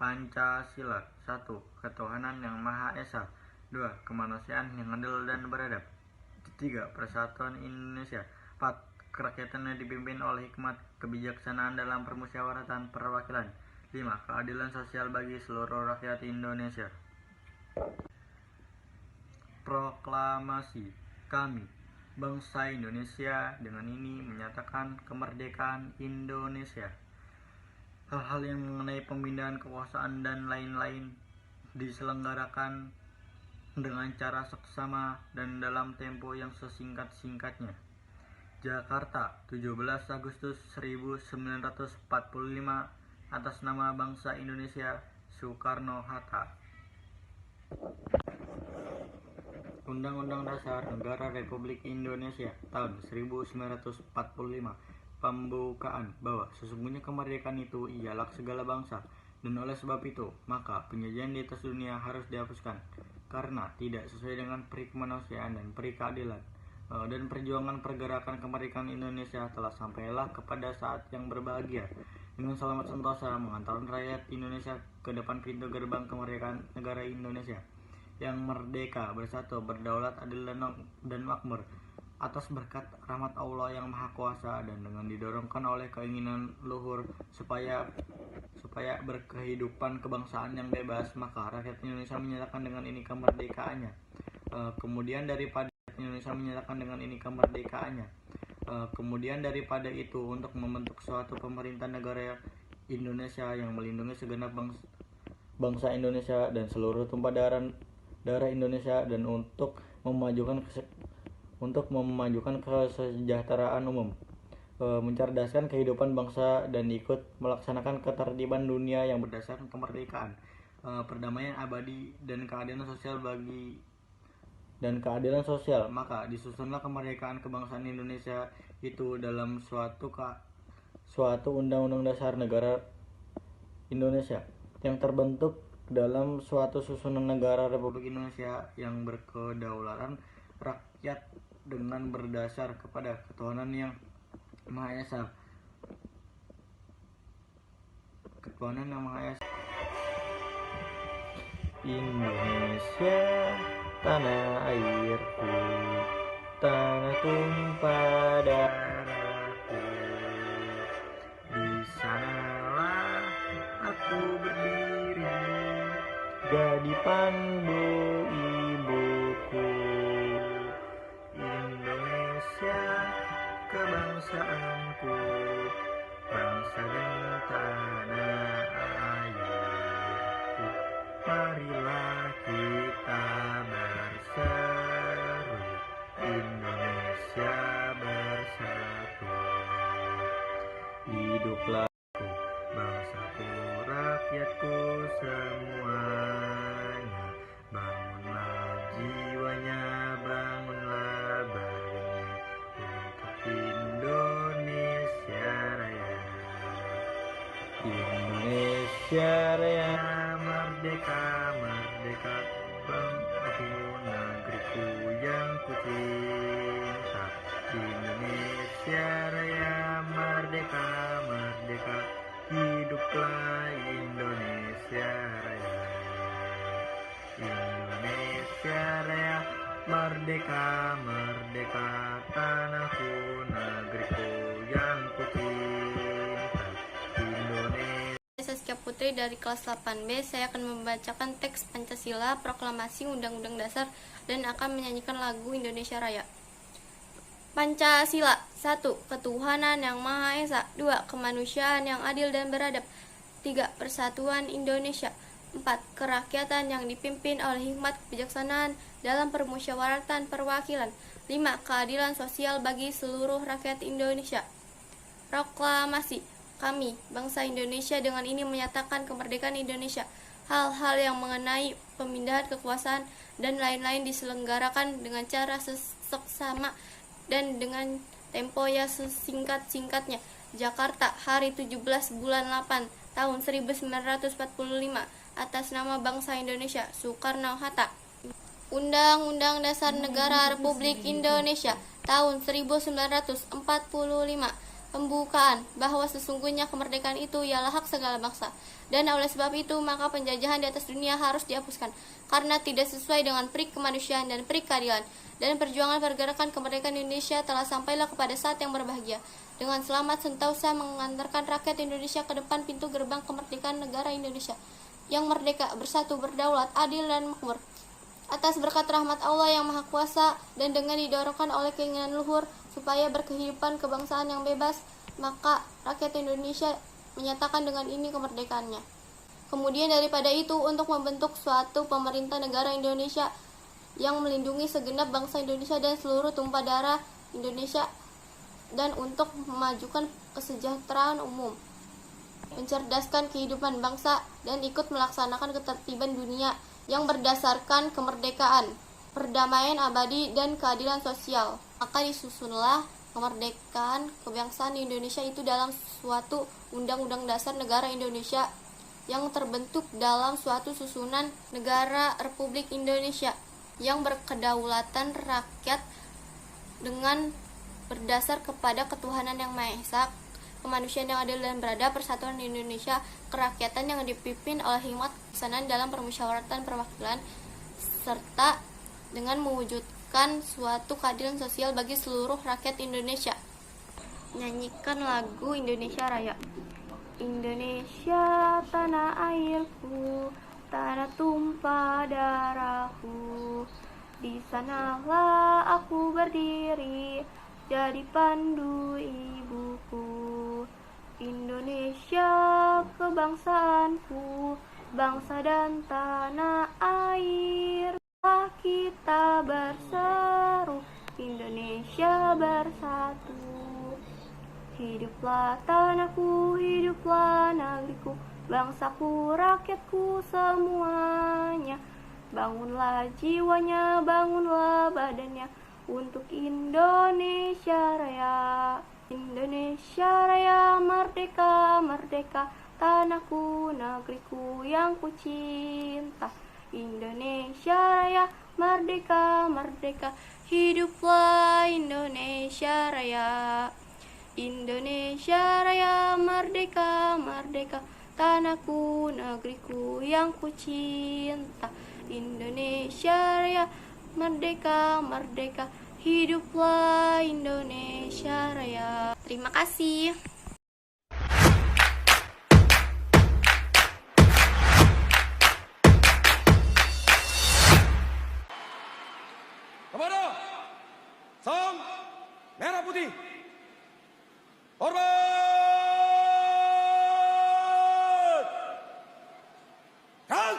Pancasila. 1. Ketuhanan yang Maha Esa. 2. Kemanusiaan yang adil dan beradab. 3. Persatuan Indonesia. 4. Kerakyatan yang dipimpin oleh hikmat kebijaksanaan dalam permusyawaratan perwakilan. 5. Keadilan sosial bagi seluruh rakyat Indonesia. Proklamasi. Kami, bangsa Indonesia, dengan ini menyatakan kemerdekaan Indonesia. Hal-hal yang mengenai pemindahan kekuasaan dan lain-lain diselenggarakan dengan cara seksama dan dalam tempo yang sesingkat-singkatnya. Jakarta, 17 Agustus 1945, atas nama bangsa Indonesia, Soekarno-Hatta. Undang-Undang Dasar Negara Republik Indonesia tahun 1945. Pembukaan bahwa sesungguhnya kemerdekaan itu ialah segala bangsa, dan oleh sebab itu maka penjajahan di atas dunia harus dihapuskan karena tidak sesuai dengan peri kemanusiaan dan peri keadilan. Dan perjuangan pergerakan kemerdekaan Indonesia telah sampailah kepada saat yang berbahagia dengan selamat sentosa mengantarkan rakyat Indonesia ke depan pintu gerbang kemerdekaan negara Indonesia yang merdeka, bersatu, berdaulat, adil dan makmur atas berkat rahmat Allah yang Maha Kuasa, dan dengan didorongkan oleh keinginan luhur supaya berkehidupan kebangsaan yang bebas, maka rakyat Indonesia menyatakan dengan ini kemerdekaannya. Kemudian daripada itu untuk membentuk suatu pemerintah negara Indonesia yang melindungi segenap bangsa Indonesia dan seluruh tumpah darah Indonesia, dan untuk memajukan kesejahteraan umum, mencerdaskan kehidupan bangsa, dan ikut melaksanakan ketertiban dunia yang berdasarkan kemerdekaan, perdamaian abadi, dan keadilan sosial. Maka disusunlah kemerdekaan kebangsaan Indonesia itu dalam suatu Undang-Undang Dasar Negara Indonesia yang terbentuk dalam suatu susunan negara Republik Indonesia yang berkedaulatan rakyat dengan berdasar kepada ketuhanan yang Maha Esa. Indonesia, tanah airku, tanah tumpah darahku. Di sanalah aku berdiri, jadi pandu ibuku. Indonesia, kebangsaanku, bangsa dan tanah airku. Marilah kita berseru, Indonesia bersatu. Hiduplah bangsaku, rakyatku semuanya. Bangunlah jiwanya, bangunlah badannya untuk Indonesia Raya. Indonesia Raya, merdeka, merdeka, bangsaku, negeriku yang kucinta. Indonesia Raya, merdeka, merdeka, hiduplah Indonesia Raya. Indonesia Raya, merdeka, merdeka, tanahku, negeriku yang kucinta. Indonesia. Saskia Putri dari kelas 8B. Saya akan membacakan teks Pancasila, Proklamasi Undang-Undang Dasar, dan akan menyanyikan lagu Indonesia Raya. Pancasila. 1. Ketuhanan yang Maha Esa. 2. Kemanusiaan yang adil dan beradab. 3. Persatuan Indonesia. 4. Kerakyatan yang dipimpin oleh hikmat kebijaksanaan dalam permusyawaratan perwakilan. 5. Keadilan sosial bagi seluruh rakyat Indonesia. Proklamasi. Kami, bangsa Indonesia, dengan ini menyatakan kemerdekaan Indonesia. Hal-hal yang mengenai pemindahan kekuasaan dan lain-lain diselenggarakan dengan cara seksama dan dengan tempo yang sesingkat-singkatnya. Jakarta, hari 17 bulan 8 tahun 1945, atas nama bangsa Indonesia, Soekarno-Hatta. Undang-Undang Dasar Negara Republik Indonesia tahun 1945. pembukaan bahwa sesungguhnya kemerdekaan itu ialah hak segala bangsa, dan oleh sebab itu maka penjajahan di atas dunia harus dihapuskan karena tidak sesuai dengan peri kemanusiaan dan peri keadilan. Dan perjuangan pergerakan kemerdekaan Indonesia telah sampailah kepada saat yang berbahagia dengan selamat sentosa mengantarkan rakyat Indonesia ke depan pintu gerbang kemerdekaan negara Indonesia yang merdeka, bersatu, berdaulat, adil dan makmur. Atas berkat rahmat Allah yang Maha Kuasa dan dengan didorongkan oleh keinginan luhur supaya berkehidupan kebangsaan yang bebas, maka rakyat Indonesia menyatakan dengan ini kemerdekaannya. Kemudian daripada itu, untuk membentuk suatu pemerintah negara Indonesia yang melindungi segenap bangsa Indonesia dan seluruh tumpah darah Indonesia, dan untuk memajukan kesejahteraan umum, mencerdaskan kehidupan bangsa, dan ikut melaksanakan ketertiban dunia yang berdasarkan kemerdekaan, perdamaian abadi, dan keadilan sosial. Maka disusunlah kemerdekaan kebangsaan di Indonesia itu dalam suatu Undang-Undang Dasar Negara Indonesia yang terbentuk dalam suatu susunan negara Republik Indonesia yang berkedaulatan rakyat dengan berdasar kepada ketuhanan yang Maha Esa, kemanusiaan yang adil dan beradab, persatuan Indonesia, kerakyatan yang dipimpin oleh hikmat kebijaksanaan dalam permusyawaratan perwakilan, serta dengan mewujudkan suatu keadilan sosial bagi seluruh rakyat Indonesia. Nyanyikan lagu Indonesia Raya. Indonesia tanah airku, tanah tumpah darahku, di sanalah aku berdiri, jadi pandu ibuku. Indonesia kebangsaanku, bangsa dan tanah air, kita berseru, Indonesia bersatu. Hiduplah tanahku, hiduplah negeriku, bangsaku, rakyatku semuanya. Bangunlah jiwanya, bangunlah badannya, untuk Indonesia Raya. Indonesia Raya, merdeka, merdeka, tanahku, negeriku yang kucinta. Indonesia Raya, merdeka, merdeka, hiduplah Indonesia Raya. Indonesia Raya, merdeka, merdeka, tanahku, negeriku yang kucinta. Indonesia Raya, merdeka, merdeka, hiduplah Indonesia Raya. Terima kasih. Kepada Sang Merah Putih, hormat! Kang!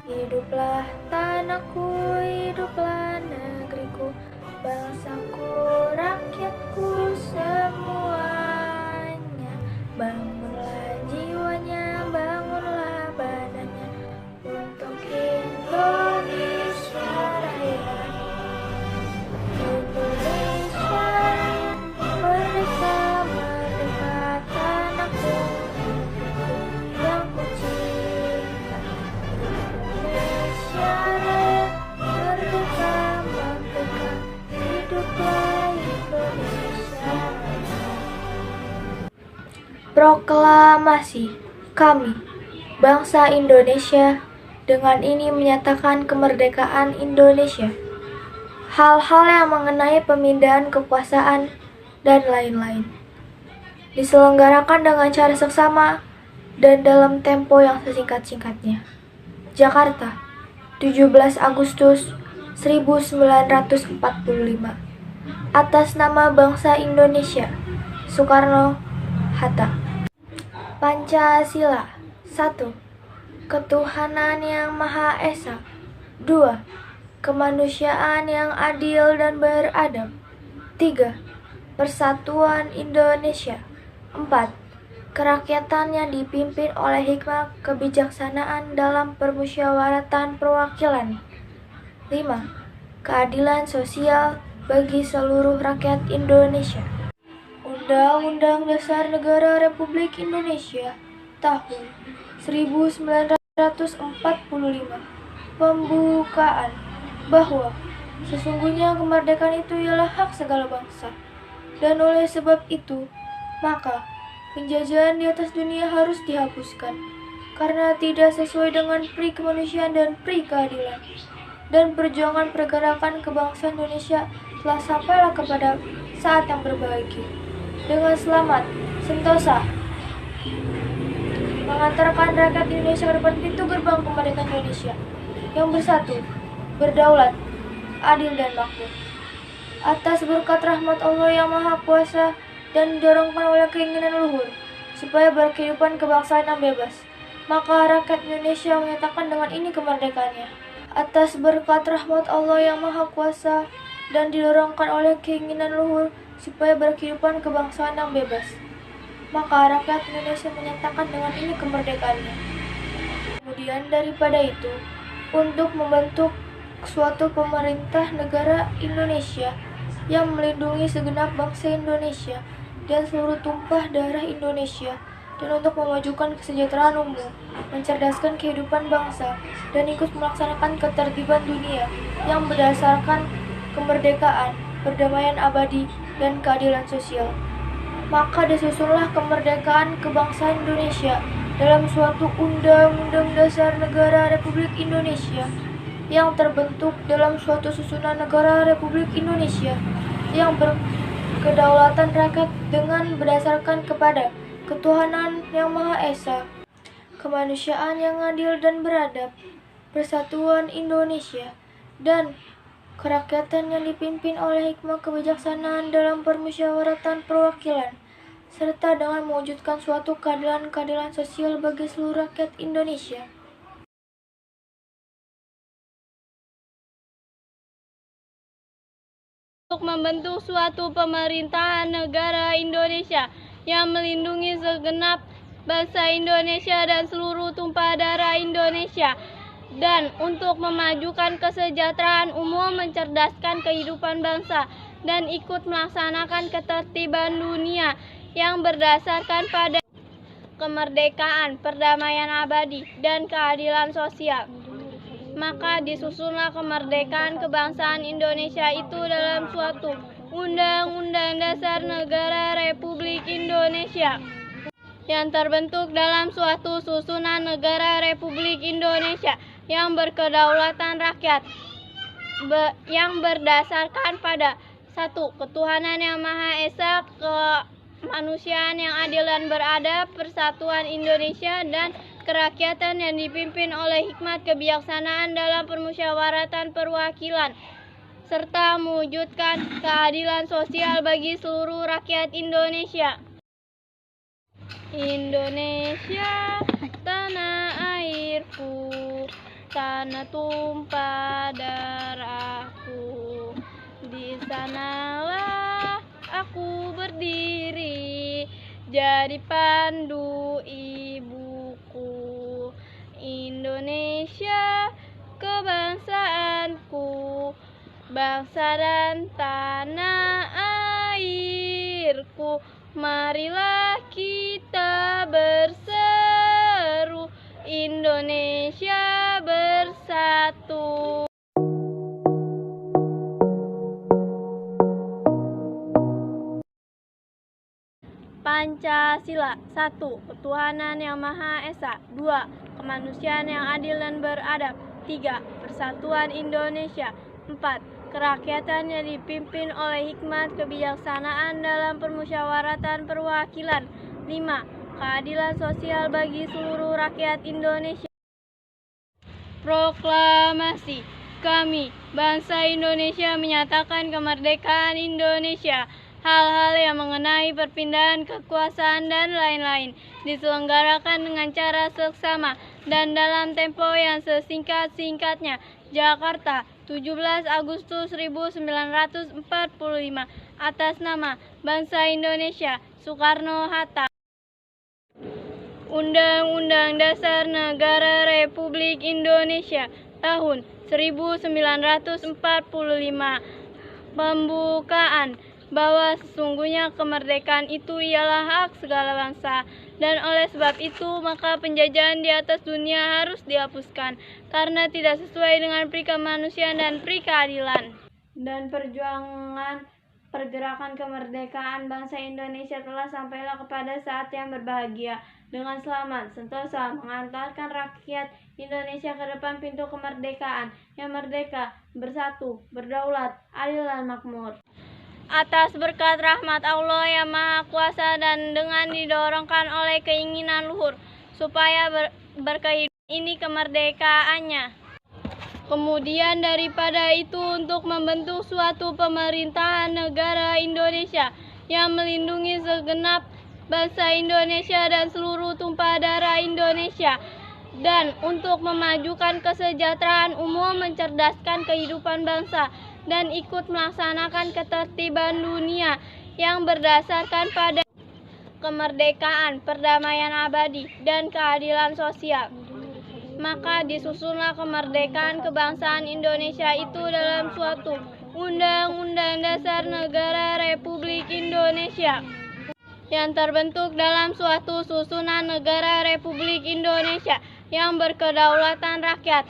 Hiduplah tanahku, hiduplah negeriku, bangsaku, rakyatku semuanya. Bangunlah jiwanya, bangunlah badannya, untuk Indonesia Raya. Indonesia Raya, merdeka, merdeka, tanahku, negeriku yang kucinta. Indonesia Raya, merdeka, merdeka, hiduplah Indonesia Raya. Proklamasi. Kami, bangsa Indonesia, dengan ini menyatakan kemerdekaan Indonesia. Hal-hal yang mengenai pemindahan kekuasaan dan lain-lain diselenggarakan dengan cara seksama dan dalam tempo yang sesingkat-singkatnya. Jakarta, 17 Agustus 1945. atas nama bangsa Indonesia. Soekarno-Hatta. Pancasila. 1. Ketuhanan yang Maha Esa. 2. Kemanusiaan yang adil dan beradab. 3. Persatuan Indonesia. 4. Kerakyatan yang dipimpin oleh hikmah kebijaksanaan dalam permusyawaratan perwakilan. 5. Keadilan sosial bagi seluruh rakyat Indonesia. Undang-Undang Dasar Negara Republik Indonesia tahun 1945 pembukaan bahwa sesungguhnya kemerdekaan itu ialah hak segala bangsa, dan oleh sebab itu maka penjajahan di atas dunia harus dihapuskan karena tidak sesuai dengan pri kemanusiaan dan pri keadilan, dan perjuangan pergerakan kebangsaan Indonesia telah sampailah kepada saat yang berbahagia. Dengan selamat, sentosa mengantarkan rakyat Indonesia ke depan pintu gerbang kemerdekaan Indonesia yang bersatu, berdaulat, adil dan makmur. Atas berkat rahmat Allah yang Maha Kuasa dan didorongkan oleh keinginan luhur supaya berkehidupan kebangsaan yang bebas, maka rakyat Indonesia menyatakan dengan ini kemerdekaannya. Atas berkat rahmat Allah yang Maha Kuasa dan didorongkan oleh keinginan luhur supaya berkehidupan kebangsaan yang bebas, maka rakyat Indonesia menyatakan dengan ini kemerdekaannya. Kemudian daripada itu, untuk membentuk suatu pemerintah negara Indonesia yang melindungi segenap bangsa Indonesia dan seluruh tumpah darah Indonesia, dan untuk memajukan kesejahteraan umum, mencerdaskan kehidupan bangsa, dan ikut melaksanakan ketertiban dunia yang berdasarkan kemerdekaan, perdamaian abadi, dan keadilan sosial. Maka disusunlah kemerdekaan kebangsaan Indonesia dalam suatu Undang-Undang Dasar Negara Republik Indonesia yang terbentuk dalam suatu susunan negara Republik Indonesia yang berkedaulatan rakyat dengan berdasarkan kepada ketuhanan yang Maha Esa, kemanusiaan yang adil dan beradab, persatuan Indonesia, dan kerakyatan yang dipimpin oleh hikmah kebijaksanaan dalam permusyawaratan perwakilan, serta dengan mewujudkan suatu keadilan sosial bagi seluruh rakyat Indonesia. Untuk membentuk suatu pemerintahan negara Indonesia yang melindungi segenap bangsa Indonesia dan seluruh tumpah darah Indonesia, dan untuk memajukan kesejahteraan umum, mencerdaskan kehidupan bangsa, dan ikut melaksanakan ketertiban dunia yang berdasarkan pada kemerdekaan, perdamaian abadi, dan keadilan sosial. Maka disusunlah kemerdekaan kebangsaan Indonesia itu dalam suatu Undang-Undang Dasar Negara Republik Indonesia yang terbentuk dalam suatu susunan negara Republik Indonesia yang berkedaulatan rakyat, yang berdasarkan pada 1. Ketuhanan yang Maha Esa, kemanusiaan yang adil dan beradab, persatuan Indonesia, dan kerakyatan yang dipimpin oleh hikmat kebijaksanaan dalam permusyawaratan perwakilan, serta mewujudkan keadilan sosial bagi seluruh rakyat Indonesia. Indonesia, tanah airku, tanah tumpah darahku, di sanalah aku berdiri, jadi pandu ibuku. Indonesia, kebangsaanku, bangsa dan tanah airku, marilah kita berseru, Indonesia bersatu. Pancasila. 1. Ketuhanan yang Maha Esa. 2. Kemanusiaan yang adil dan beradab. 3. Persatuan Indonesia. 4. Kerakyatan yang dipimpin oleh hikmat kebijaksanaan dalam permusyawaratan perwakilan. 5. Keadilan sosial bagi seluruh rakyat Indonesia. Proklamasi kami, bangsa Indonesia, menyatakan kemerdekaan Indonesia. Hal-hal yang mengenai perpindahan kekuasaan dan lain-lain diselenggarakan dengan cara seksama dan dalam tempo yang sesingkat-singkatnya. Jakarta, 17 Agustus 1945. Atas nama bangsa Indonesia, Soekarno-Hatta. Undang-Undang Dasar Negara Republik Indonesia tahun 1945. Pembukaan bahwa sesungguhnya kemerdekaan itu ialah hak segala bangsa, dan oleh sebab itu maka penjajahan di atas dunia harus dihapuskan karena tidak sesuai dengan pri kemanusiaan dan pri keadilan. Dan perjuangan pergerakan kemerdekaan bangsa Indonesia telah sampailah kepada saat yang berbahagia dengan selamat sentosa mengantarkan rakyat Indonesia ke depan pintu kemerdekaan yang merdeka, bersatu, berdaulat, adil dan makmur. Atas berkat rahmat Allah yang Maha Kuasa dan dengan didorongkan oleh keinginan luhur supaya berkehidupan ini kemerdekaannya. Kemudian daripada itu untuk membentuk suatu pemerintahan negara Indonesia yang melindungi segenap bangsa Indonesia dan seluruh tumpah darah Indonesia, dan untuk memajukan kesejahteraan umum, mencerdaskan kehidupan bangsa, dan ikut melaksanakan ketertiban dunia yang berdasarkan pada kemerdekaan, perdamaian abadi, dan keadilan sosial. Maka disusunlah kemerdekaan kebangsaan Indonesia itu dalam suatu Undang-Undang Dasar Negara Republik Indonesia yang terbentuk dalam suatu susunan negara Republik Indonesia yang berkedaulatan rakyat,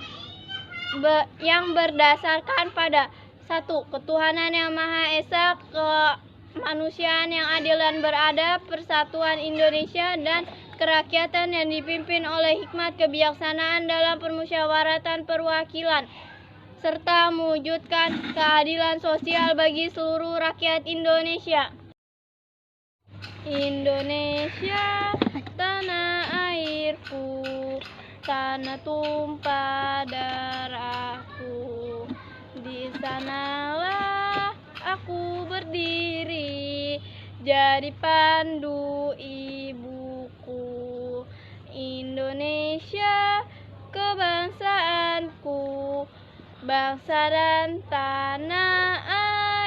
yang berdasarkan pada satu, ketuhanan yang Maha Esa, kemanusiaan yang adil dan beradab, persatuan Indonesia, dan kerakyatan yang dipimpin oleh hikmat kebijaksanaan dalam permusyawaratan perwakilan, serta mewujudkan keadilan sosial bagi seluruh rakyat Indonesia. Indonesia, tanah airku, tanah tumpah darahku. Di sanalah aku berdiri, jadi pandu ibuku. Indonesia, kebangsaanku, bangsa dan tanah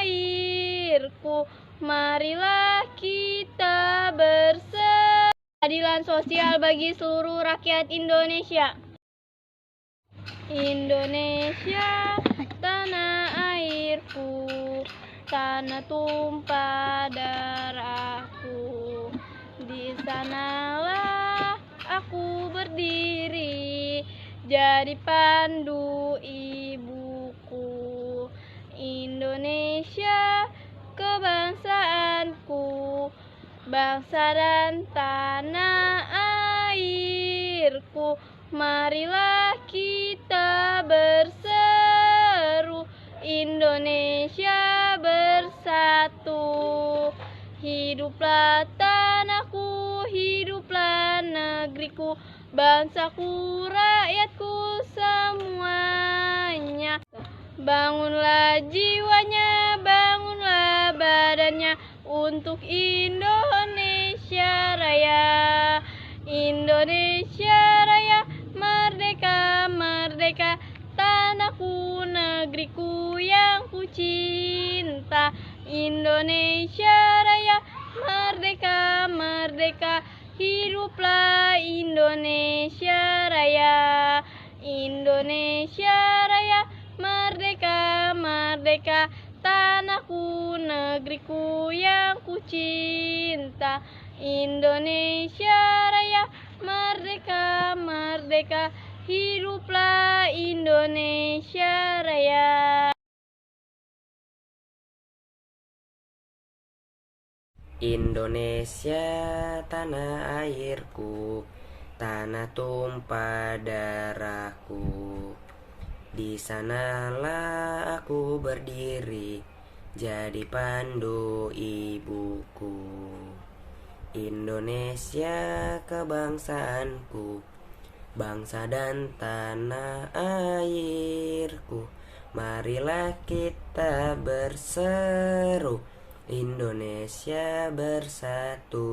airku. Marilah kita bersama. Keadilan sosial bagi seluruh rakyat Indonesia. Indonesia, tanah airku, tanah tumpah darahku. Di sanalah aku berdiri, jadi pandu ibuku. Indonesia, kebangsaanku, bangsa dan tanah airku. Marilah kita berseru, Indonesia bersatu. Hiduplah tanahku, hiduplah negeriku, bangsaku, rakyatku semuanya. Bangunlah jiwanya, bangunlah badannya untuk Indonesia Raya. Indonesia Raya, merdeka, merdeka, tanahku, negeriku yang ku cinta. Indonesia Raya, merdeka, merdeka, hiduplah Indonesia Raya. Indonesia Raya, merdeka, merdeka, tanahku, negeriku yang ku cinta. Indonesia Raya, merdeka, merdeka, hiduplah Indonesia Raya. Indonesia, tanah airku, tanah tumpah darahku. Di sanalah aku berdiri, jadi pandu ibuku. Indonesia, kebangsaanku, bangsa dan tanah airku. marilah kita berseru, Indonesia bersatu.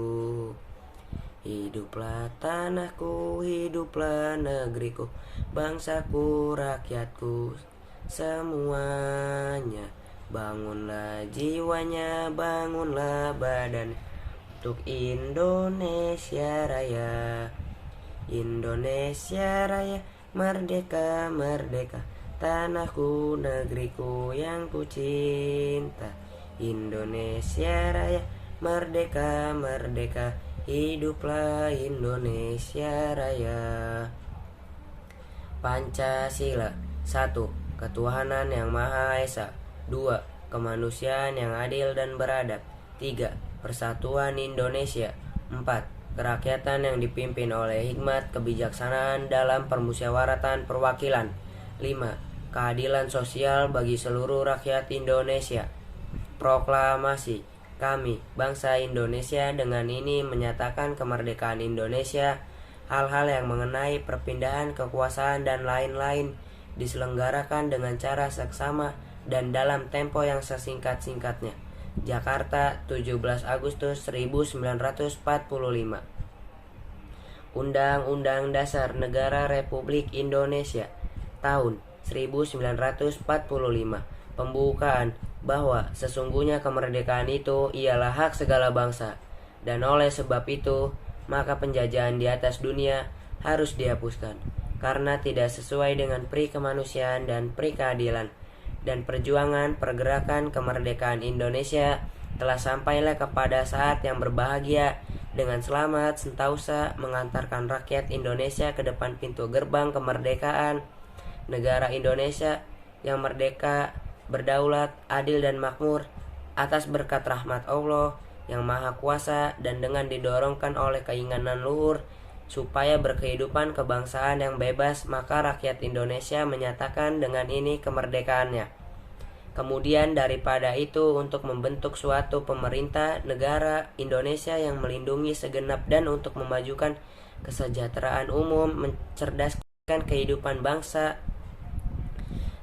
Hiduplah tanahku, hiduplah negeriku, bangsaku, rakyatku, semuanya. Bangunlah jiwanya, bangunlah badan untuk Indonesia Raya. Indonesia Raya, merdeka, merdeka, tanahku, negeriku yang ku cinta. Indonesia Raya, merdeka, merdeka, hiduplah Indonesia Raya. Pancasila. 1. Ketuhanan yang Maha Esa. 2. Kemanusiaan yang adil dan beradab. 3. Persatuan Indonesia. 4. Kerakyatan yang dipimpin oleh hikmat kebijaksanaan dalam permusyawaratan perwakilan. 5. Keadilan sosial bagi seluruh rakyat Indonesia. Proklamasi. Kami, bangsa Indonesia, dengan ini menyatakan kemerdekaan Indonesia. Hal-hal yang mengenai perpindahan kekuasaan dan lain-lain diselenggarakan dengan cara seksama dan dalam tempo yang sesingkat-singkatnya. Jakarta, 17 Agustus 1945. Undang-Undang Dasar Negara Republik Indonesia tahun 1945. Pembukaan bahwa sesungguhnya kemerdekaan itu ialah hak segala bangsa, dan oleh sebab itu maka penjajahan di atas dunia harus dihapuskan, karena tidak sesuai dengan pri kemanusiaan dan pri keadilan. Dan perjuangan pergerakan kemerdekaan Indonesia telah sampailah kepada saat yang berbahagia dengan selamat sentausa mengantarkan rakyat Indonesia ke depan pintu gerbang kemerdekaan negara Indonesia yang merdeka, berdaulat, adil dan makmur atas berkat rahmat Allah yang Maha Kuasa, dan dengan didorongkan oleh keinginan luhur supaya berkehidupan kebangsaan yang bebas, maka rakyat Indonesia menyatakan dengan ini kemerdekaannya. Kemudian daripada itu, untuk membentuk suatu pemerintah negara Indonesia yang melindungi segenap dan untuk memajukan kesejahteraan umum, mencerdaskan kehidupan bangsa,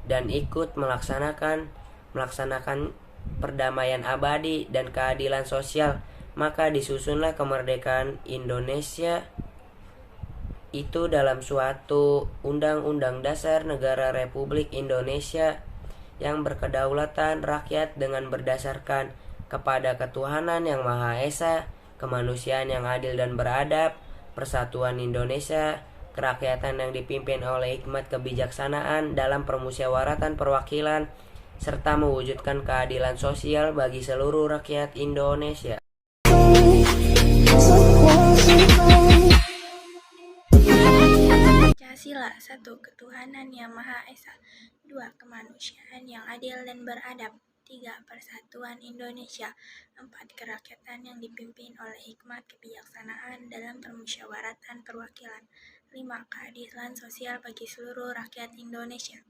dan ikut melaksanakan perdamaian abadi dan keadilan sosial, maka disusunlah kemerdekaan Indonesia itu dalam suatu Undang-Undang Dasar Negara Republik Indonesia yang berkedaulatan rakyat dengan berdasarkan kepada ketuhanan yang Maha Esa, kemanusiaan yang adil dan beradab, persatuan Indonesia, kerakyatan yang dipimpin oleh hikmat kebijaksanaan dalam permusyawaratan perwakilan, serta mewujudkan keadilan sosial bagi seluruh rakyat Indonesia. Pancasila. 1. Ketuhanan yang Maha Esa. 2. Kemanusiaan yang adil dan beradab. 3. Persatuan Indonesia. 4. Kerakyatan yang dipimpin oleh hikmat kebijaksanaan dalam permusyawaratan perwakilan. 5. Keadilan sosial bagi seluruh rakyat Indonesia.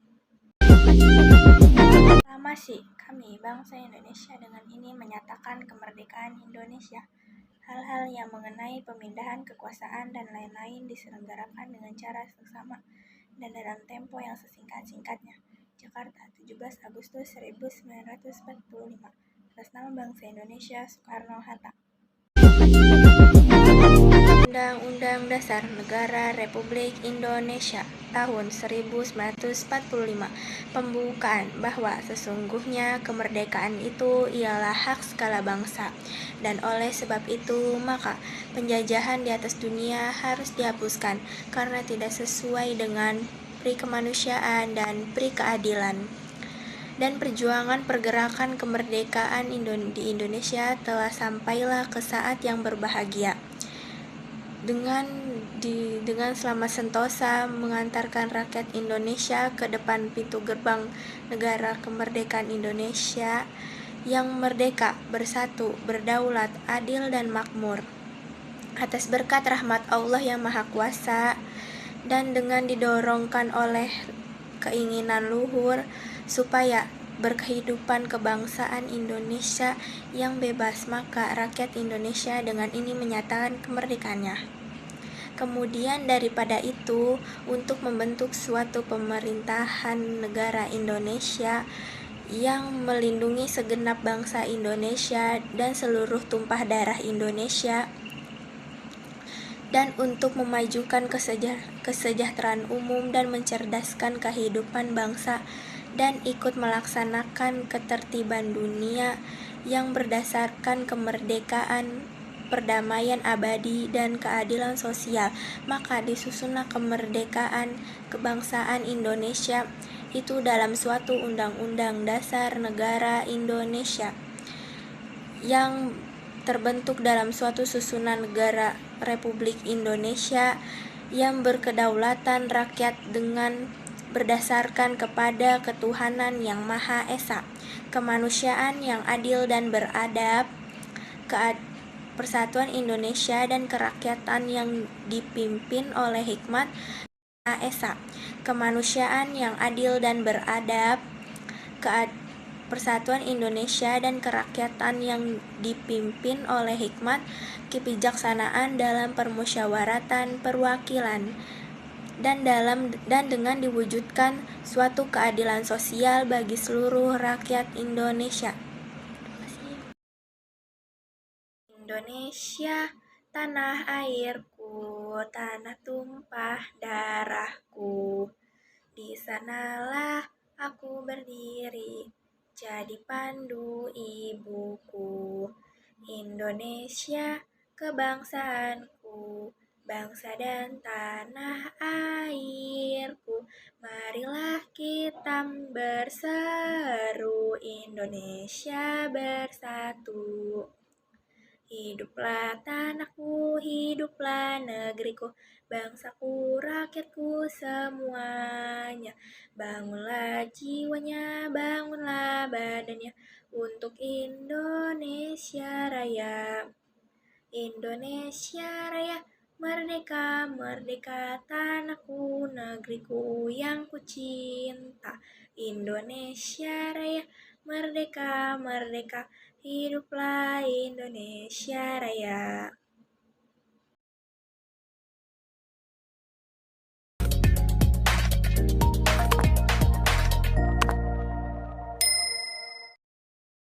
Proklamasi. Kami, bangsa Indonesia, dengan ini menyatakan kemerdekaan Indonesia. Hal-hal yang mengenai pemindahan kekuasaan dan lain-lain diselenggarakan dengan cara seksama dan dalam tempo yang sesingkat-singkatnya. Jakarta, 17 Agustus 1945. Atas nama bangsa Indonesia, Soekarno-Hatta. Undang-Undang Dasar Negara Republik Indonesia tahun 1945. Pembukaan bahwa sesungguhnya kemerdekaan itu ialah hak segala bangsa, dan oleh sebab itu maka penjajahan di atas dunia harus dihapuskan karena tidak sesuai dengan pri kemanusiaan dan pri keadilan. Dan perjuangan pergerakan kemerdekaan di Indonesia telah sampailah ke saat yang berbahagia dengan selamat sentosa mengantarkan rakyat Indonesia ke depan pintu gerbang negara kemerdekaan Indonesia yang merdeka, bersatu, berdaulat, adil dan makmur atas berkat rahmat Allah yang Maha Kuasa, dan dengan didorongkan oleh keinginan luhur supaya berkehidupan kebangsaan Indonesia yang bebas, maka rakyat Indonesia dengan ini menyatakan kemerdekaannya. Kemudian daripada itu, untuk membentuk suatu pemerintahan negara Indonesia yang melindungi segenap bangsa Indonesia dan seluruh tumpah darah Indonesia, dan untuk memajukan kesejahteraan umum dan mencerdaskan kehidupan bangsa, dan ikut melaksanakan ketertiban dunia yang berdasarkan kemerdekaan, perdamaian abadi, dan keadilan sosial, maka disusunlah kemerdekaan kebangsaan Indonesia itu dalam suatu Undang-Undang Dasar Negara Indonesia yang terbentuk dalam suatu susunan negara Republik Indonesia yang berkedaulatan rakyat dengan berdasarkan kepada ketuhanan yang Maha Esa, kemanusiaan yang adil dan beradab, persatuan Indonesia dan kerakyatan yang dipimpin oleh hikmat Maha Esa, kemanusiaan yang adil dan beradab, persatuan Indonesia dan kerakyatan yang dipimpin oleh hikmat kebijaksanaan dalam permusyawaratan perwakilan, dan dengan diwujudkan suatu keadilan sosial bagi seluruh rakyat Indonesia. Indonesia, tanah airku, tanah tumpah darahku, di sanalah aku berdiri, jadi pandu ibuku. Indonesia, kebangsaanku, bangsa dan tanah airku, marilah kita berseru, Indonesia bersatu. Hiduplah tanahku, hiduplah negeriku, bangsaku, rakyatku semuanya. Bangunlah jiwanya, bangunlah badannya, untuk Indonesia Raya. Indonesia Raya, merdeka, merdeka, tanahku, negeriku yang kucinta. Indonesia Raya, merdeka, merdeka, hiduplah Indonesia Raya.